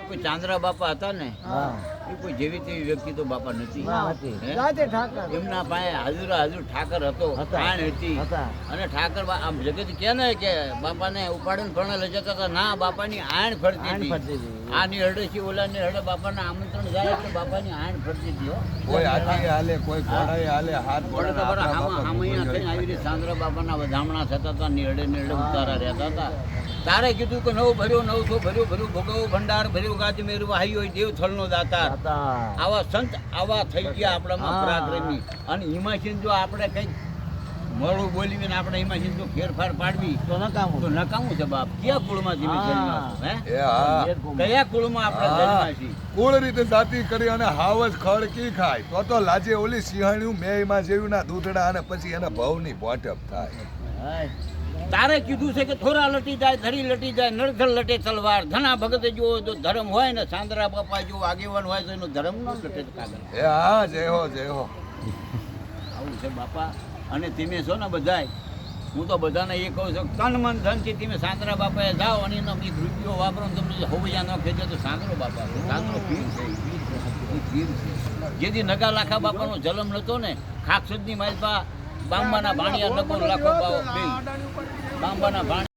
કોઈ ચાંદ્રા બાપા હતા ને એ કોઈ જેવી તેવી વ્યક્તિ તો બાપા નથી. એમના પાસે હાજર ઠાકર હતો, આણ હતી. અને ઠાકર આમ જગત કે ને કે બાપાને ઉપાડીને ભણે લઈ જતા હતા, ના બાપાની આણ ફરતી હતી. આની હરડે છે ઓલાની હરડે બાપાને આમંત્રણ જાય એટલે બાપાની આણ ફરતી હતી. કોઈ હાથી હાલે, કોઈ ઘોડાએ હાલે, હાથ આવી રીતે ચાંદ્રા બાપાના વધામણા થતા હતા, નિહળે ઉતારા રહેતા હતા. તારે કીધું કે નવ ભર્યો 900 ભર્યું ભોગવો ભંડાર ભર્યું ગાજ મેરુ હાઈ હોય દેવ થળનો દાતાર. આવા સંત આવા થઈ ગયા આપણામાં પરાક્રમી. અને હિમાચલ જો આપણે કંઈક મોડું બોલીને આપણે હિમાચલ જો ફેરફાર પાડવી તો નકામું છે બાપ. કયા કુળમાં કયા કુળમાં આપણે જન્મ્યા છીએ? કુળ રીતે જાતિ કરી અને હાવજ ખડકી ખાય તો લાજે ઓલી સિંહણ્યું મેયમાં જેવું ના દૂધડા અને પછી એના ભવની ભોટપ થાય. તારે કીધું છે કે થોરા લટી જાય, ધરી લટી જાય, નળધર લટે તલવાર. ધના ભગત જો ધર્મ હોય ને, ચાંદ્રા બાપા જો આગેવાન હોય તો એનો ધર્મ ન લટે કાગળ. હા જય હો આવું છે બાપા. અને તમે છો ને બધાય, હું તો બધાને એ કહું છું, તન મન ધનથી તમે ચાંદ્રા બાપાએ જાઓ અને એનો રૂપિયો વાપરો ને તમને હોવૈયા ન ખેંચે તો ચાંદ્રો બાપા ચાંદ્રો પીર છે. જેથી નગા લાખા બાપાનો જન્મ નતો ને, ખાક સુધની માલપા બાંબાના ભાણિયા નગો લાખો બાંબાના ભાણિયા